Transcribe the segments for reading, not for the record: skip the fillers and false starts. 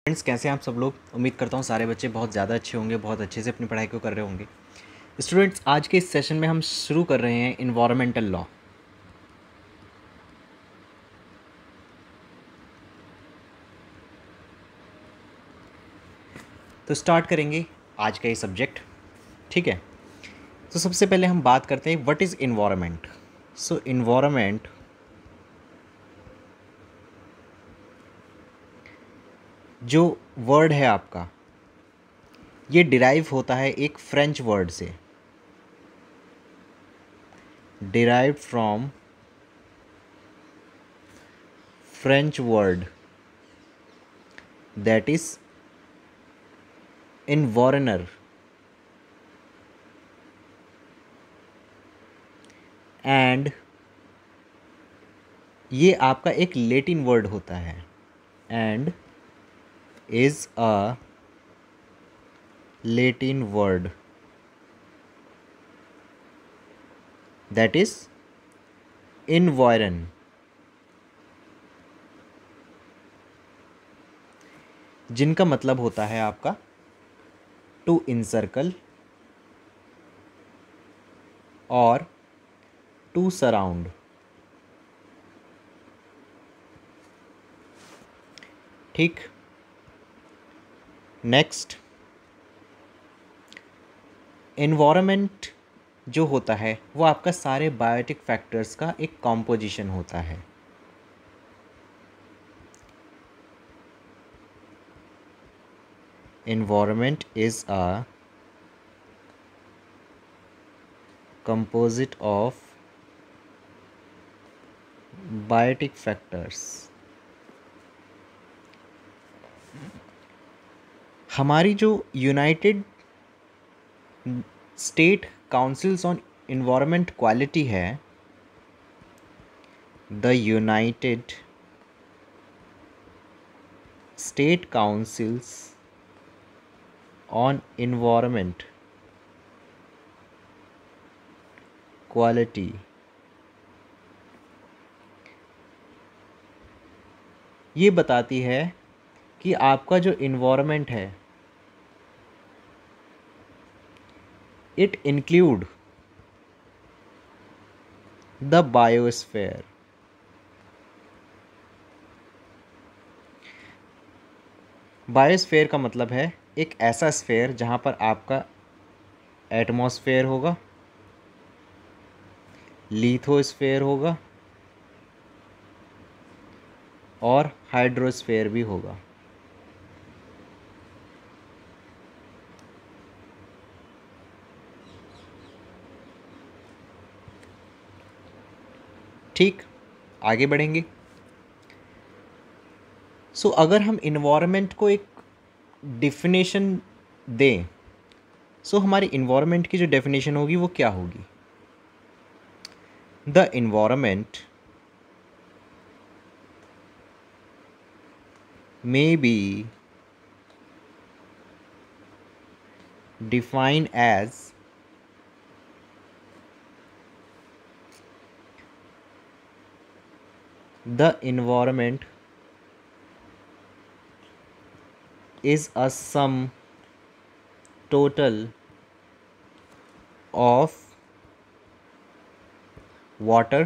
Friends, कैसे हैं आप सब लोग। उम्मीद करता हूँ सारे बच्चे बहुत ज़्यादा अच्छे होंगे, बहुत अच्छे से अपनी पढ़ाई को कर रहे होंगे। स्टूडेंट्स, आज के इस सेशन में हम शुरू कर रहे हैं इन्वायरमेंटल लॉ। तो स्टार्ट करेंगे आज का ये सब्जेक्ट। ठीक है, तो सबसे पहले हम बात करते हैं what is environment. So environment जो वर्ड है आपका, ये डिराइव होता है एक फ्रेंच वर्ड से, derive from French word that is environner and ये आपका एक लैटिन वर्ड होता है and is a Latin word that is environ, जिनका मतलब होता है आपका टू इनसर्कल और टू सराउंड। ठीक, नेक्स्ट, एनवायरनमेंट जो होता है वो आपका सारे बायोटिक फैक्टर्स का एक कॉम्पोजिशन होता है। Environment is a composite of biotic factors। हमारी जो United State councils on environment quality है, the United State councils on environment quality, ये बताती है कि आपका जो इन्वायरमेंट है it include the biosphere. Biosphere का मतलब है एक ऐसा स्फीयर जहाँ पर आपका एटमॉस्फेयर होगा, लिथोस्फीयर होगा और हाइड्रोस्फीयर भी होगा। ठीक, आगे बढ़ेंगे। सो अगर हम इन्वायरमेंट को एक डिफिनेशन दें, सो हमारी इन्वायरमेंट की जो डेफिनेशन होगी वो क्या होगी? The environment may be defined as the environment is a sum total of water,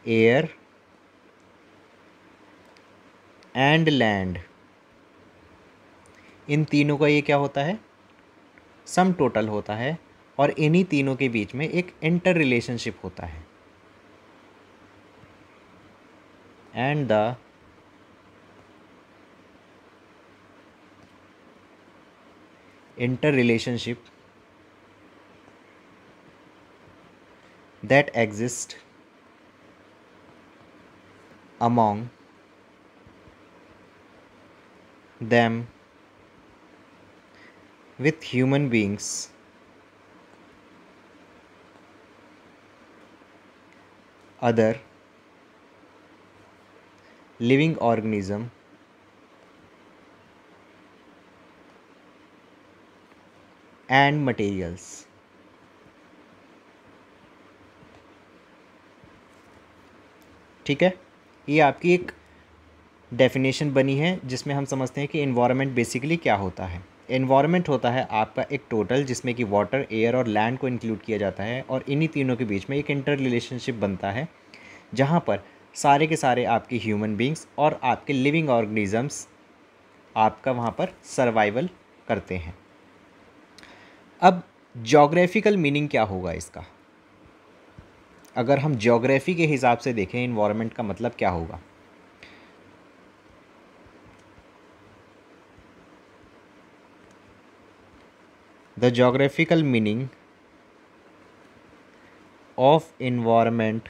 air and land. इन तीनों का ये क्या होता है? सम टोटल होता है और इन्हीं तीनों के बीच में एक इंटर रिलेशनशिप होता है and the inter relationship that exist among them with human beings, other living organism and materials। ठीक है, ये आपकी एक डेफिनेशन बनी है जिसमें हम समझते हैं कि इन्वायरमेंट बेसिकली क्या होता है। इन्वायरमेंट होता है आपका एक टोटल जिसमें कि वाटर, एयर और लैंड को इंक्लूड किया जाता है, और इन्हीं तीनों के बीच में एक इंटर रिलेशनशिप बनता है जहाँ पर सारे के सारे आपके ह्यूमन बींग्स और आपके लिविंग ऑर्गेनिजम्स आपका वहाँ पर सर्वाइवल करते हैं। अब ज्योग्राफिकल मीनिंग क्या होगा इसका? अगर हम ज्योग्राफी के हिसाब से देखें इन्वायरमेंट का मतलब क्या होगा? The geographical meaning of environment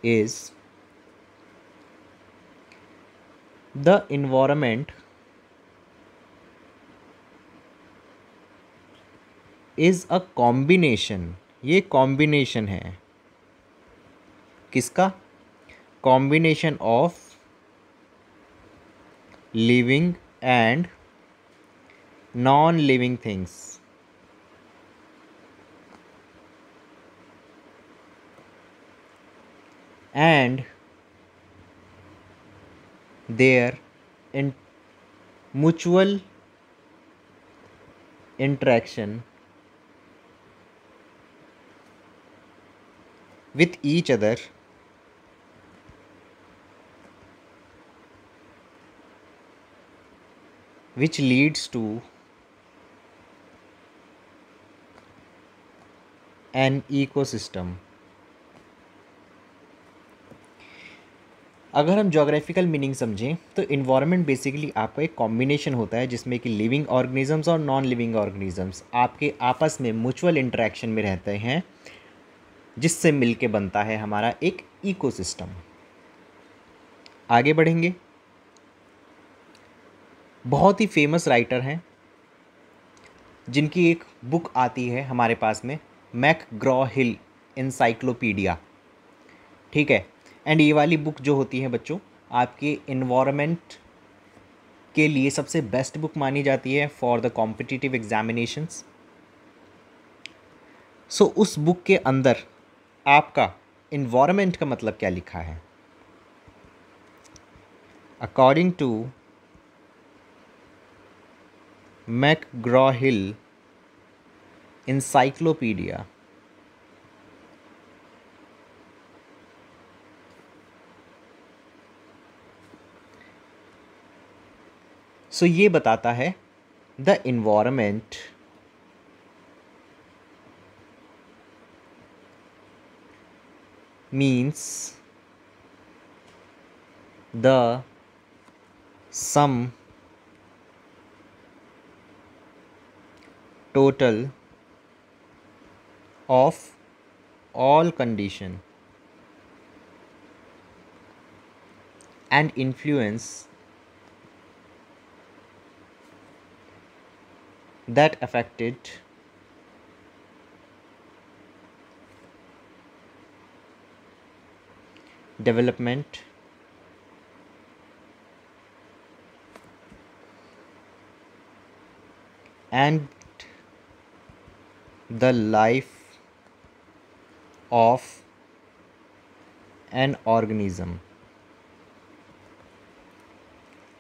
is the environment is a combination। ये कॉम्बिनेशन है किसका? Combination of living and non living things. And their mutual interaction with each other which leads to an ecosystem। अगर हम geographical meaning समझें तो environment basically आपका एक combination होता है जिसमें कि लिविंग ऑर्गेनिजम्स और नॉन लिविंग ऑर्गेनिजम्स आपके आपस में म्यूचुअल इंटरेक्शन में रहते हैं, जिससे मिलके बनता है हमारा एक इकोसिस्टम। आगे बढ़ेंगे। बहुत ही फेमस राइटर हैं जिनकी एक बुक आती है हमारे पास में, मैकग्रॉ हिल इंसाइक्लोपीडिया। ठीक है, एंड ये वाली बुक जो होती है बच्चों आपके इन्वायरमेंट के लिए सबसे बेस्ट बुक मानी जाती है फॉर द कॉम्पिटिटिव एग्जामिनेशंस। सो उस बुक के अंदर आपका इन्वायरमेंट का मतलब क्या लिखा है? According to McGraw hill encyclopedia, सो ये बताता है the environment means the sum total of all condition and influence that affected development and the life of an organism।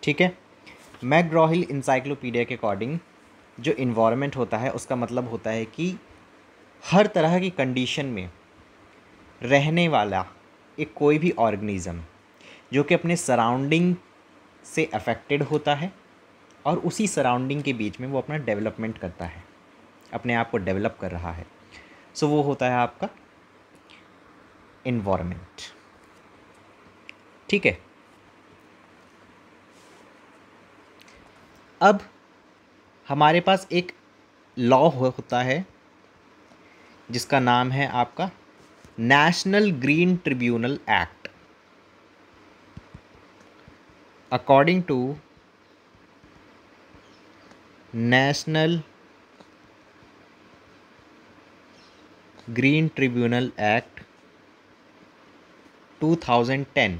ठीक है, मैकग्रॉ हिल इंसाइक्लोपीडिया के अकॉर्डिंग जो इन्वायरमेंट होता है उसका मतलब होता है कि हर तरह की कंडीशन में रहने वाला एक कोई भी ऑर्गेनिज़म जो कि अपने सराउंडिंग से अफेक्टेड होता है और उसी सराउंडिंग के बीच में वो अपना डेवलपमेंट करता है, अपने आप को डेवलप कर रहा है। सो वो होता है आपका इन्वायरमेंट। ठीक है, अब हमारे पास एक लॉ होता है जिसका नाम है आपका national green tribunal act. According to national green tribunal act 2010,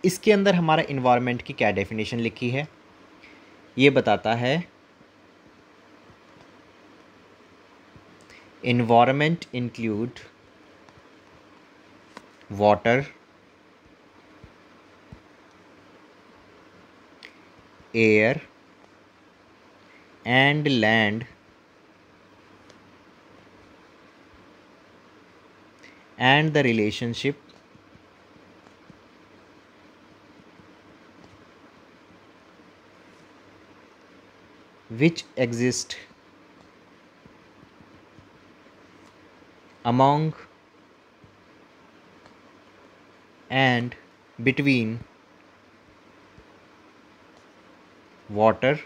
इसके अंदर हमारा इन्वायरमेंट की क्या डेफिनेशन लिखी है? ये बताता है Environment include water, air, and land, and the relationship which exist among and between water,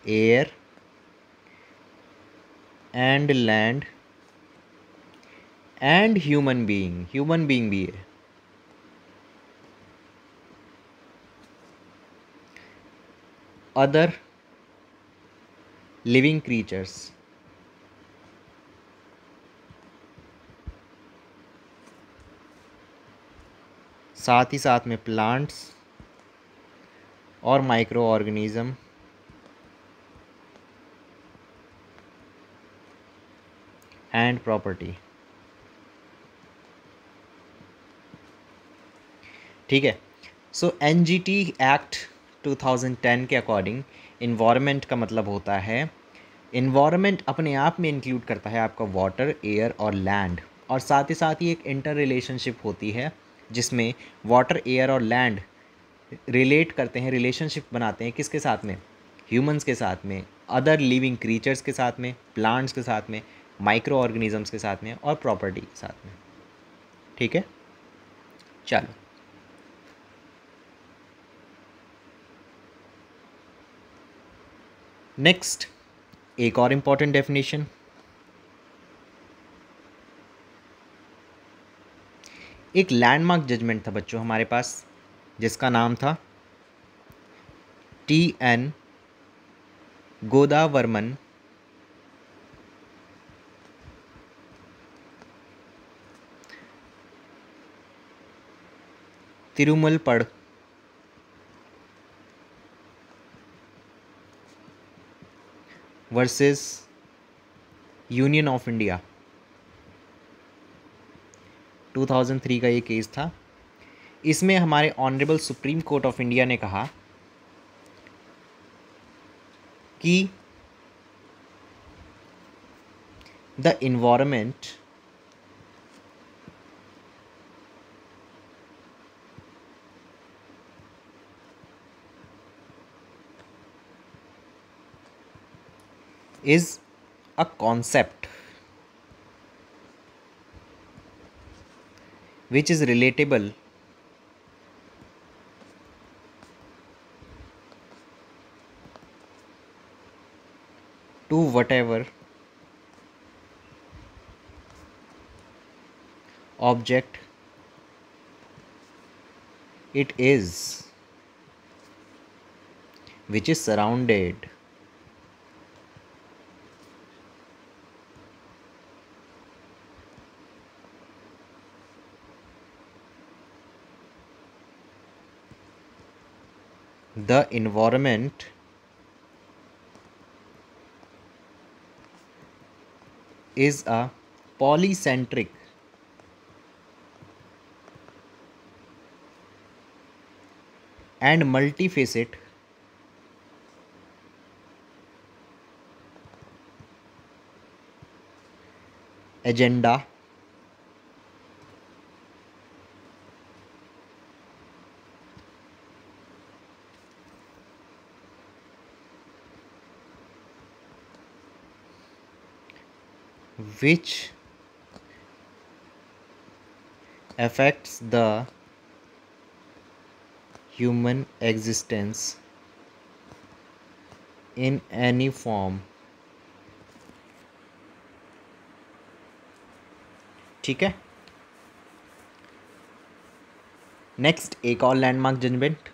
air, and land, and human being भी है. Other living creatures, साथ ही साथ में प्लांट्स और माइक्रो ऑर्गेनिज्म एंड प्रॉपर्टी. ठीक है. सो एनजीटी एक्ट 2010 के according environment का मतलब होता है, इन्वायरमेंट अपने आप में इंक्लूड करता है आपका वाटर, एयर और लैंड, और साथ ही साथ ही एक इंटर रिलेशनशिप होती है जिसमें वाटर, एयर और लैंड रिलेट करते हैं, रिलेशनशिप बनाते हैं किसके साथ में, ह्यूमंस के साथ में, अदर लिविंग क्रीचर्स के साथ में, प्लांट्स के साथ में, माइक्रो ऑर्गेनिजम्स के साथ में और प्रॉपर्टी के साथ में. ठीक है. चलो नेक्स्ट एक और इम्पॉर्टेंट डेफिनेशन. एक लैंडमार्क जजमेंट था बच्चों हमारे पास जिसका नाम था TN Godavarman Thirumalpad versus union of India. 2003 का ये केस था. इसमें हमारे honourable Supreme Court of India ने कहा कि the environment is a concept which is relatable to whatever object it is which is surrounded the environment is a polycentric and multifaceted agenda which affects the human existence in any form. ठीक है. Next एक और landmark judgement.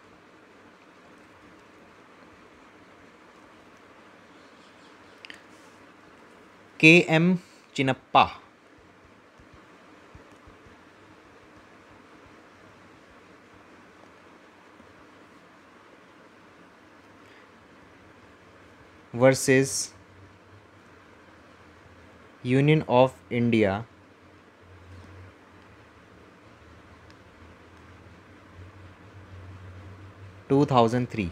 KM Chinnappa versus union of India two 2003।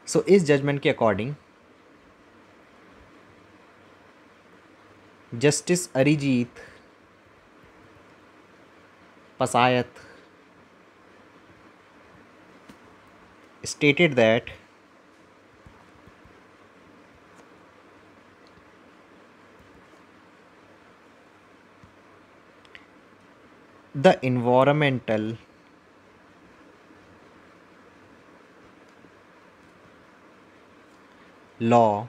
So इस judgement के according justice Arijit Pasayat stated that the environmental law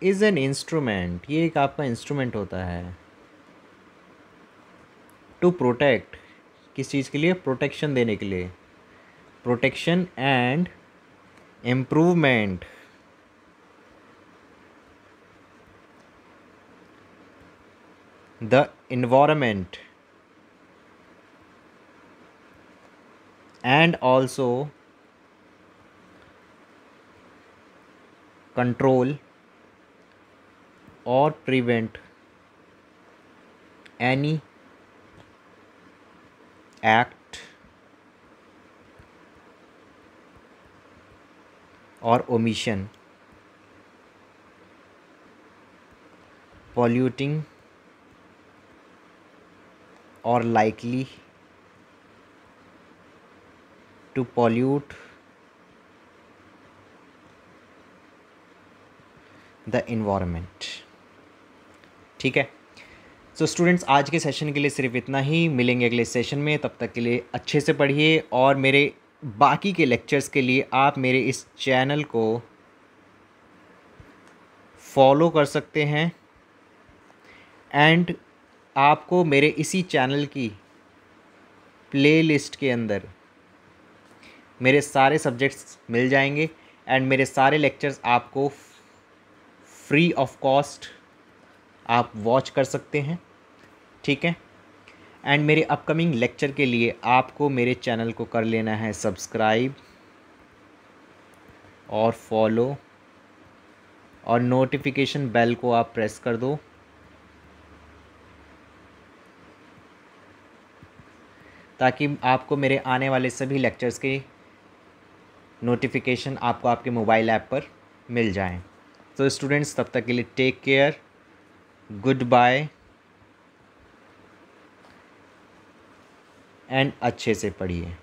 is an instrument, ये एक आपका instrument होता है टू प्रोटेक्ट, किस चीज़ के लिए, प्रोटेक्शन देने के लिए, protection and improvement the environment and also control or prevent any act or omission polluting or likely to pollute the environment। ठीक है। सो स्टूडेंट्स, आज के सेशन के लिए सिर्फ इतना ही, मिलेंगे अगले सेशन में, तब तक के लिए अच्छे से पढ़िए और मेरे बाकी के लेक्चर्स के लिए आप मेरे इस चैनल को फॉलो कर सकते हैं एंड आपको मेरे इसी चैनल की प्लेलिस्ट के अंदर मेरे सारे सब्जेक्ट्स मिल जाएंगे एंड मेरे सारे लेक्चर्स आपको फ्री ऑफ कॉस्ट आप वॉच कर सकते हैं। ठीक है। एंड मेरे अपकमिंग लेक्चर के लिए आपको मेरे चैनल को कर लेना है सब्सक्राइब और फॉलो और नोटिफिकेशन बेल को आप प्रेस कर दो ताकि आपको मेरे आने वाले सभी लेक्चर्स के नोटिफिकेशन आपको आपके मोबाइल ऐप पर मिल जाएं। तो स्टूडेंट्स, तब तक के लिए take care, goodbye and अच्छे से पढ़िए।